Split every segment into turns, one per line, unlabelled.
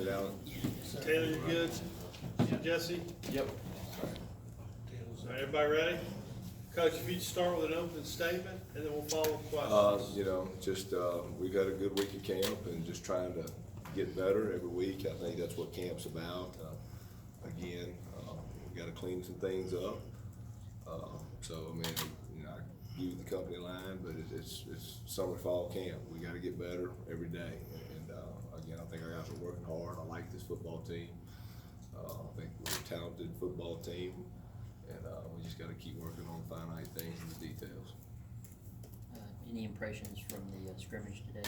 it out.
Taylor, you good? Jesse?
Yep.
All right, everybody ready? Coach, if you'd start with an opening statement, and then we'll follow with questions.
We've had a good week of camp and just trying to get better every week. I think that's what camp's about. We gotta clean some things up. I give you the company line, but it's summer, fall camp. We gotta get better every day. I think our guys are working hard. I like this football team. I think we're a talented football team, and we just got to keep working on the finite things and the details.
Any impressions from the scrimmage today?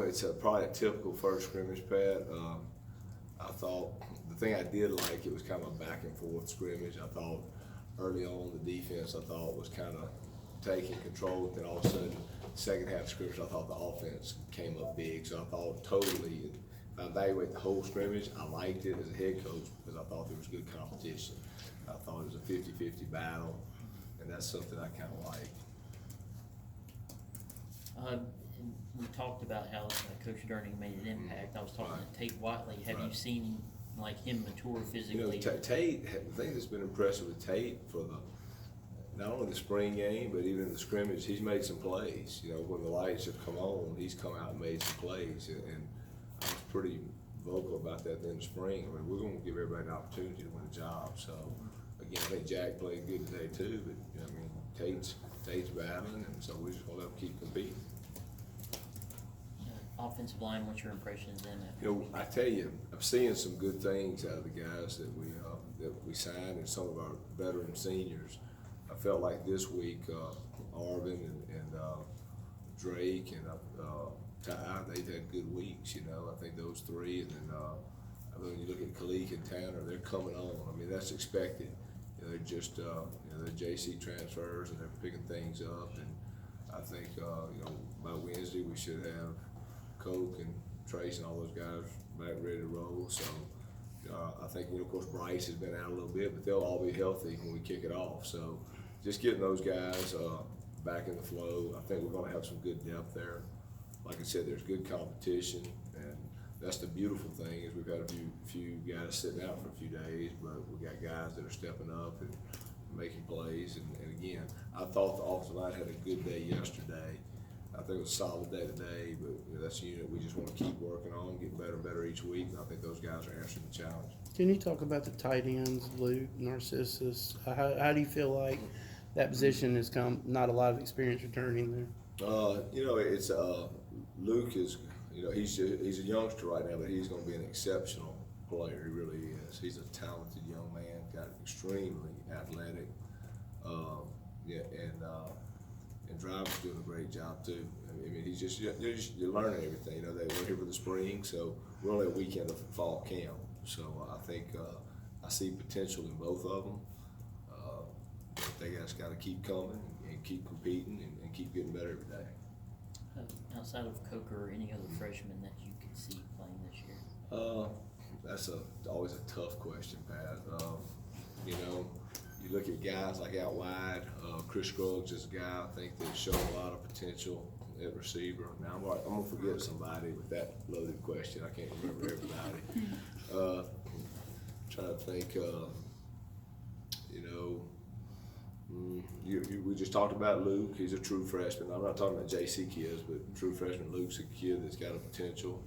It's probably a typical first scrimmage, Pat. I thought the thing I did like, it was kind of a back and forth scrimmage. I thought early on the defense was kind of taking control, then all of a sudden second half scrimmage I thought the offense came up big. So I thought totally, if I evaluate the whole scrimmage, I liked it as a head coach because I thought there was good competition. I thought it was a 50-50 battle, and that's something I kind of like.
We talked about how Coach Durning made an impact. I was talking to Tate Whiteley. Have you seen him mature physically?
Tate, the thing that's been impressive with Tate for not only the spring game, but even the scrimmage, he's made some plays. When the lights have come on, he's come out and made some plays, and I was pretty vocal about that in the spring. We're going to give everybody an opportunity to win a job. So, again, I think Jack played good today too, but Tate's battling, and so we're just going to let him keep competing.
Offensive line, what's your impressions then?
I tell you, I'm seeing some good things out of the guys that we signed and some of our veteran seniors. I felt like this week, Arvin and Drake and Ty, they've had good weeks. I think those three, and then when you look at Kalik and Tanner, they're coming on. That's expected. They're just they're JC transfers and they're picking things up. And I think by Wednesday we should have Coke and Trace and all those guys back ready to roll. So I think of course Bryce has been out a little bit, but they'll all be healthy when we kick it off. So just getting those guys back in the flow. I think we're going to have some good depth there. Like I said, there's good competition, and that's the beautiful thing is we've got a few guys sitting out for a few days, but we got guys that are stepping up and making plays. And again, I thought the offensive line had a good day yesterday. I think it was a solid day today, but that's a unit we just want to keep working on, getting better and better each week. And I think those guys are answering the challenge.
Can you talk about the tight ends, Luke, Narcissus? How do you feel like that position has come? Not a lot of experience returning there.
It's Luke is, he's a youngster right now, but he's going to be an exceptional player. He really is. He's a talented young man, got extremely athletic, and Driver's doing a great job too. He's you're learning everything. We're here for the spring, so we're only a weekend of fall camp. So I think I see potential in both of them. They just got to keep coming and keep competing and keep getting better every day.
Outside of Coker, any other freshmen that you could see playing this year?
That's always a tough question, Pat. You look at guys like out wide. Chris Scruggs is a guy I think that showed a lot of potential at receiver. Now I'm gonna forget somebody with that loaded question. I can't remember everybody. Trying to think. We just talked about Luke. He's a true freshman. I'm not talking about JC kids, but true freshman Luke's a kid that's got a potential.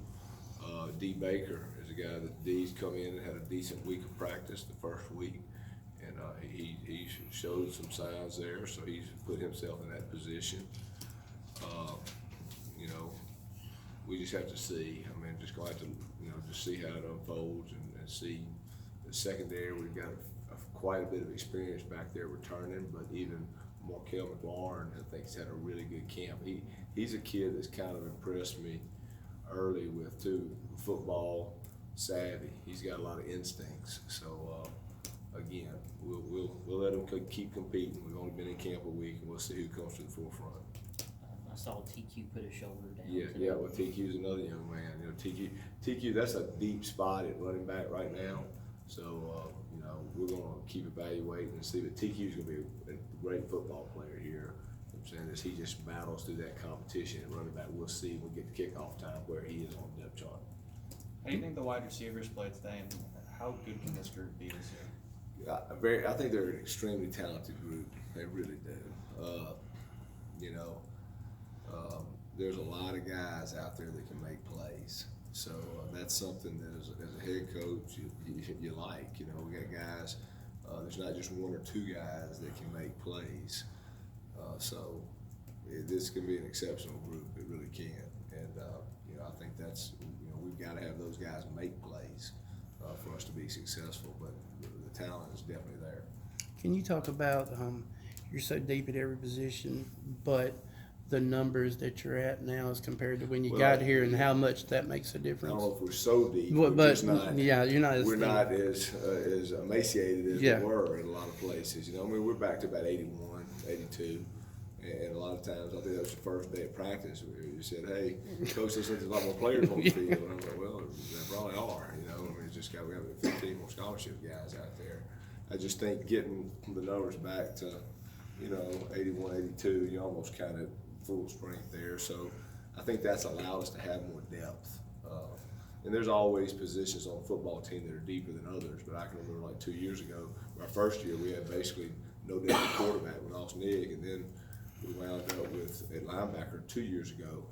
D. Baker is a guy that D's come in and had a decent week of practice the first week, and he showed some signs there, so he's put himself in that position. We just have to see. Just going to have to just see how it unfolds and see the secondary. We've got quite a bit of experience back there returning, but even Markel McLaurin, I think, has had a really good camp. He's a kid that's kind of impressed me early with too, football savvy. He's got a lot of instincts. So again, we'll let him keep competing. We've only been in camp a week, and we'll see who comes to the forefront.
I saw TQ put a shoulder down.
Yeah. Well, TQ's another young man. TQ, that's a deep spot at running back right now. So we're going to keep evaluating and see. But TQ's going to be a great football player here. I'm saying as he just battles through that competition at running back, we'll see when we get to kickoff time where he is on the depth chart.
do you think the wide receivers played today, and how good can this group be this year?
I think they're an extremely talented group. They really do. There's a lot of guys out there that can make plays. So that's something that as a head coach you like. We got guys. There's not just one or two guys that can make plays. This can be an exceptional group. It really can. And I think that's we've got to have those guys make plays for us to be successful. But the talent is definitely there.
Can you talk about, you're so deep at every position, but the numbers that you're at now as compared to when you got here and how much that makes a
I
difference?
don't know if we're so deep,
Well,
we're
but,
just not.
yeah, you're not as
We're
deep.
not as emaciated as
Yeah.
we were in a lot of places. We're back to about 81, 82. And a lot of times, I think that was the first day of practice. You said, "Hey, coach, there's a lot more players on the field." And I'm like, "Well, there probably are." It's just we have 15 more scholarship guys out there. I just think getting the numbers back to, 81, 82, you're almost kind of full strength there. So I think that's allowed us to have more depth. And there's always positions on a football team that are deeper than others. But I can remember like 2 years ago, our first year, we had basically no depth at quarterback. We lost Nick, and then we wound up with a linebacker 2 years ago.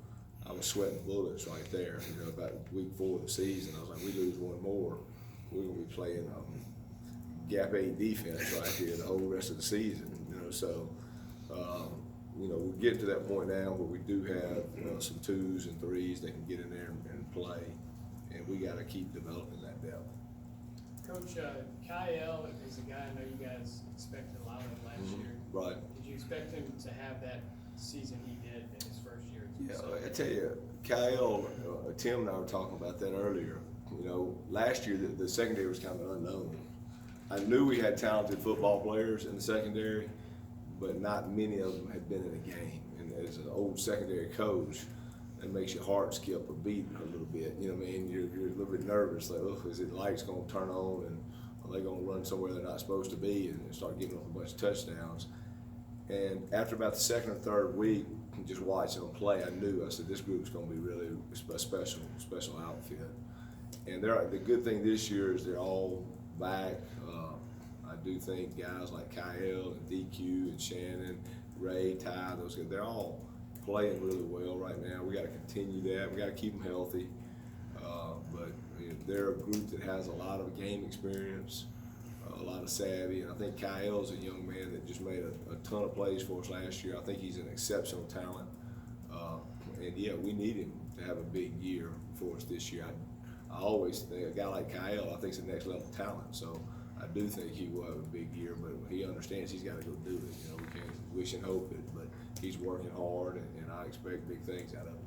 I was sweating bullets right there. About week 4 of the season, I was like, we lose one more, we're gonna be playing gap 8 defense right here the whole rest of the season. We're getting to that point now where we do have some 2s and 3s that can get in there and play, and we got to keep developing that depth.
Coach, Kyle is a guy I know you guys expected a lot of last year.
Right.
Did you expect him to have that season he did in his first year?
Yeah, I tell you, Kyle, Tim and I were talking about that earlier. Last year the secondary was kind of unknown. I knew we had talented football players in the secondary, but not many of them had been in a game. And as an old secondary coach, that makes your heart skip a beat a little bit. You're a little bit nervous, like, oh, is it lights going to turn on, and are they going to run somewhere they're not supposed to be and start giving up a bunch of touchdowns? And after about the second or third week, just watching them play, I knew. I said, this group's going to be really a special outfit. And the good thing this year is they're all back. I do think guys like Kyle and DQ and Shannon, Ray, Ty, those guys, they're all playing really well right now. We got to continue that. We got to keep them healthy. But they're a group that has a lot of game experience, a lot of savvy, and I think Kyle's a young man that just made a ton of plays for us last year. I think he's an exceptional talent, and yeah, we need him to have a big year for us this year. I always think a guy like Kyle, I think, is the next level talent. So I do think he will have a big year, but he understands he's got to go do it. We can't wish and hope it, but he's working hard, and I expect big things out of him.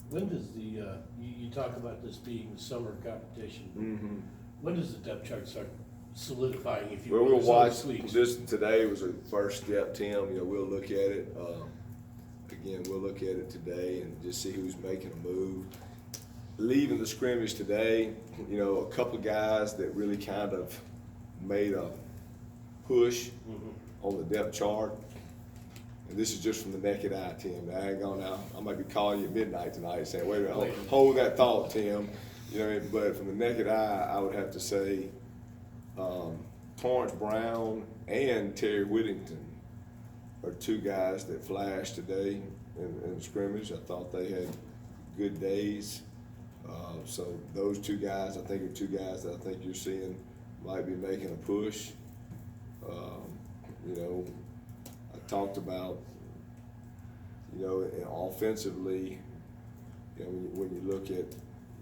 When does you talk about this being the summer competition?
Mm-hmm.
When does the depth chart start solidifying? If you
Well, we'll
it's all
watch
weeks?
this today. Was the first step, Tim. We'll look at it again. We'll look at it today and just see who's making a move. Leaving the scrimmage today, a couple guys that really kind of made a push on the depth chart. And this is just from the naked eye, Tim. I ain't gone out. I might be calling you at midnight tonight saying, wait a minute, hold that thought, Tim. But from the naked eye, I would have to say Torrance Brown and Terry Whittington are two guys that flashed today in the scrimmage. I thought they had good days. So those two guys, I think, are two guys that I think you're seeing might be making a push. I talked about, offensively, when you look at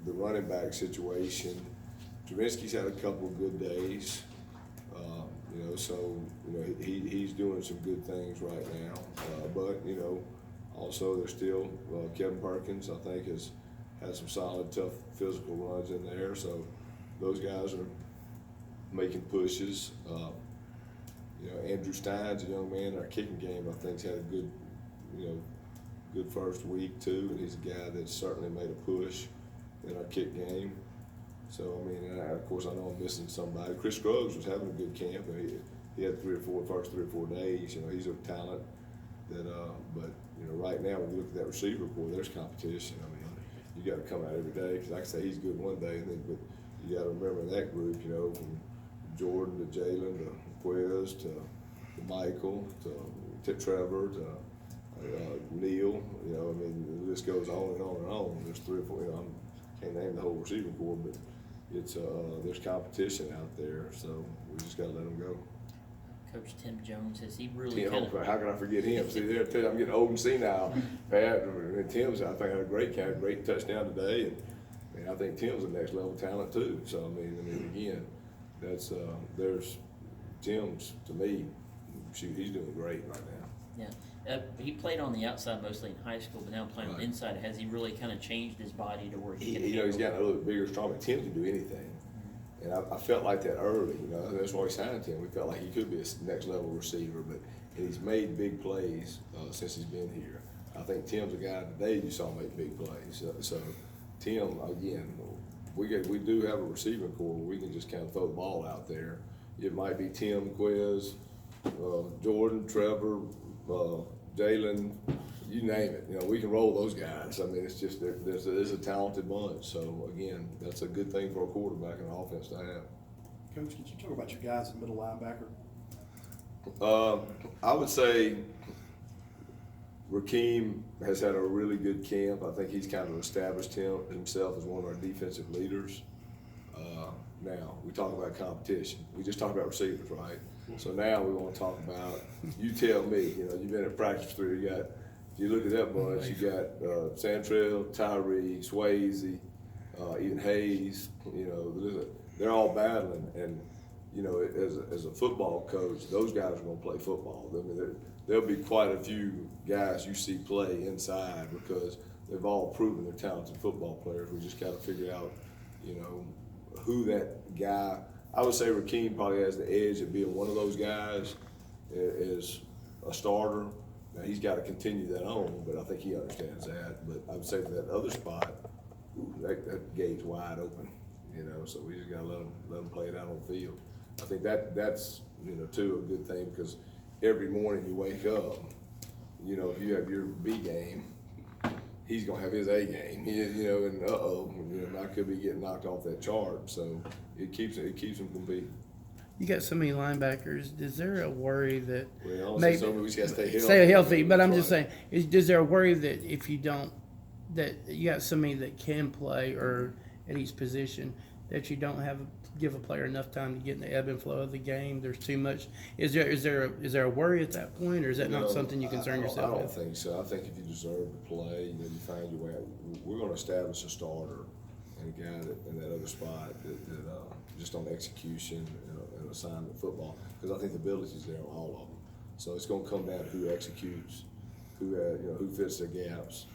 the running back situation, Trubisky's had a couple of good days. He's doing some good things right now. But also there's still Kevin Perkins, I think, has some solid, tough physical runs in there. So those guys are making pushes. Andrew Stein's a young man in our kicking game. I think's had a good first week too, and he's a guy that's certainly made a push in our kick game. So of course I know I'm missing somebody. Chris Scruggs was having a good camp, and he had first three or four days. He's a talent that. But right now when you look at that receiver pool, there's competition. you gotta come out every day, cause like I say, he's good one day, and then, but you gotta remember that group, you know, from Jordan to Jalen to Quez to Michael to Trevor to Neil, you know, I mean, the list goes on and on and on. There's 3 or 4, you know, I can't name the whole receiving corps, but it's, there's competition out there, so we just gotta let them go.
Coach Tim Jones, has he really
Tim,
kind of?
how can I forget him? See, there, I'm getting old and senile. Pat, and Tim's, I think, had a great touchdown today, and I think Tim's a next level talent too. So I mean, again, that's there's Tim's to me. Shoot, he's doing great right now.
Yeah, he played on the outside mostly in high school, but now playing on the
Right.
inside. Has he really kind of changed his body to where he can?
You know, he's
handle-
gotten a little bit bigger, stronger. Tim can do anything. And I felt like that early, you know, that's why we signed him. We felt like he could be a next level receiver, but he's made big plays since he's been here. I think Tim's a guy today you saw make big plays. So Tim, again, we do have a receiving corps where we can just kind of throw the ball out there. It might be Tim, Quez, Jordan, Trevor, Jalen, you name it. You know, we can roll those guys. I mean, it's just there's a talented bunch. So again, that's a good thing for a quarterback and an offense to have.
Coach, could you talk about your guys at middle linebacker?
I would say Rakeem has had a really good camp. I think he's kind of established himself as one of our defensive leaders. Now, we talk about competition. We just talked about receivers, right? So now we want to talk about, you tell me, you know, you've been at practice through, if you look at that bunch, you got Santrell, Tyree, Swayze, even Hayes, you know, they're all battling. And, you know, as a football coach, those guys are going to play football. I mean, there'll be quite a few guys you see play inside because they've all proven they're talented football players. We just got to figure out, you know, who that guy. I would say Rakeem probably has the edge of being one of those guys as a starter. Now he's got to continue that on, but I think he understands that. But I would say for that other spot, that gate's wide open, you know. So we just got to let them play it out on the field. I think that's you know too a good thing because every morning you wake up, you know, if you have your B game, he's gonna have his A game, you know, and you know, I could be getting knocked off that chart. So it keeps him competing.
You got so many linebackers. Is there a worry that
Well,
maybe
so we just gotta stay healthy.
stay healthy? But I'm just
Right.
saying, is there a worry that if you don't, that you got so many that can play or at each position that you don't give a player enough time to get in the ebb and flow of the game? There's too much. Is there a worry at that point, or is that not
No,
something you concern yourself
I don't
with?
think so. I think if you deserve to play, you know, you find your way out. We're gonna establish a starter and a guy in that other spot that just on execution and assignment football, because I think the ability's there on all of them. So it's gonna come down to who executes, who fits their gaps,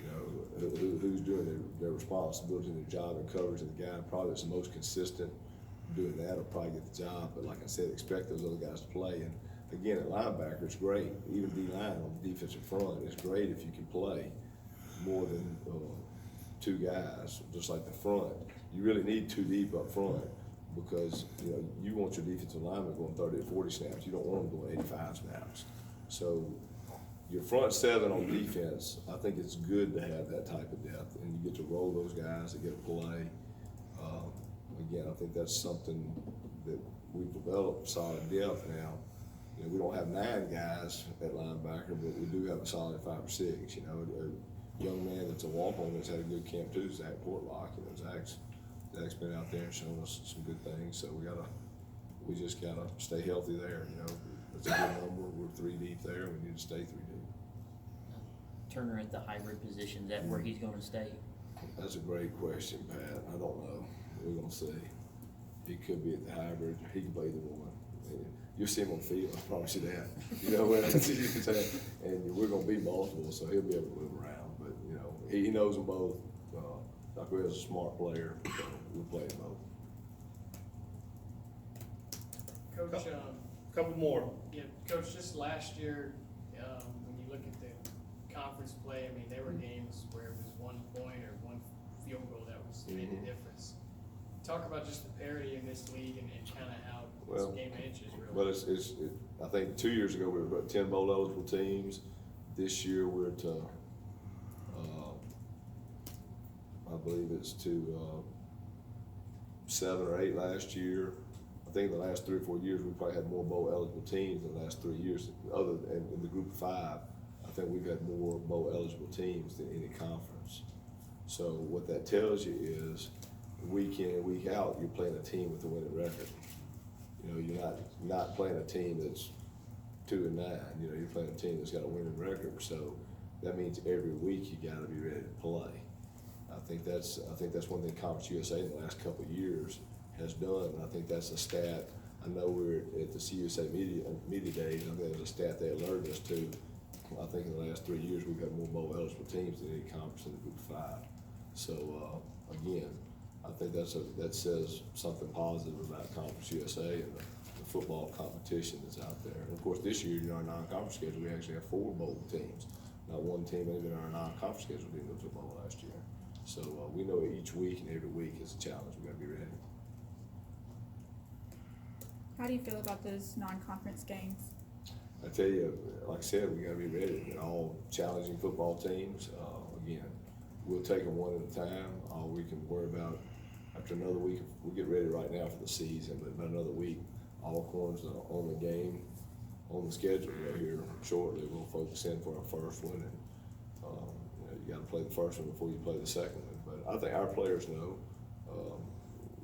you know, who's doing their responsibility and their job and coverage, and the guy probably that's the most consistent doing that will probably get the job. But like I said, expect those other guys to play. And again, at linebacker, it's great. Even D-line on the defensive front, it's great if you can play more than 2 guys, just like the front. You really need 2 deep up front because, you know, you want your defensive lineman going 30 to 40 snaps. You don't want them going 85 snaps. So your front 7 on defense, I think it's good to have that type of depth, and you get to roll those guys that get to play. Again, I think that's something that we've developed solid depth now. You know, we don't have 9 guys at linebacker, but we do have a solid 5 or 6. You know, a young man that's a walk-on that's had a good camp too, Zach Portlock. You know, Zach's been out there and shown us some good things. So we just gotta stay healthy there. You know, it's a good number. We're 3 deep there. And we need to stay 3 deep.
Turner at the hybrid position, is that where he's gonna stay?
That's a great question, Pat. I don't know. We're gonna see. He could be at the hybrid. He can play the one. You'll see him on the field. I promise you that. You know what I'm saying? And we're gonna be multiple, so he'll be able to move around. But you know, he knows them both. Dr. is a smart player, so we'll play them both.
Coach,
Couple more.
yeah, Coach, just last year, when you look at the conference play, I mean, there were games where it was 1 point or 1 field goal that was made the difference. Talk about just the parity in this league and kind of how it's a game of inches, really.
Well, I think 2 years ago we were about 10 bowl eligible teams. This year we're to believe it's to, 7 or 8 last year. I think in the last 3 or 4 years, we probably had more bowl eligible teams in the last 3 years. Other than in the group of 5, I think we've had more bowl eligible teams than any conference. So what that tells you is, week in and week out, you're playing a team with a winning record. You know, you're not playing a team that's 2-9. You know, you're playing a team that's got a winning record. So that means every week you got to be ready to play. I think that's one thing Conference USA in the last couple of years has done. And I think that's a stat. I know we're at the CUSA media days. I think there's a stat they alerted us to. I think in the last 3 years we've got more bowl eligible teams than any conference in the group of 5. So again, I think that says something positive about Conference USA and the football competition that's out there. And of course, this year in our non-conference schedule, we actually have 4 bowl teams. Not one team even in our non-conference schedule didn't go to a bowl last year. So we know each week and every week is a challenge. We got to be ready.
How do you feel about those non-conference games?
I tell you, like I said, we got to be ready. They're all challenging football teams. Again, we'll take them one at a time. All we can worry about after another week, we'll get ready right now for the season, but about another week, Alcorn's on the game, on the schedule right here shortly. We'll focus in for our first one, and you got to play the first one before you play the second one. But I think our players know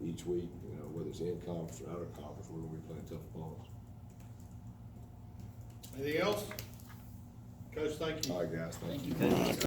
each week, whether it's in conference or out of conference, we're going to be playing tough balls.
Anything else? Coach, thank you.
All right, guys, thank you.
Thank you, Coach.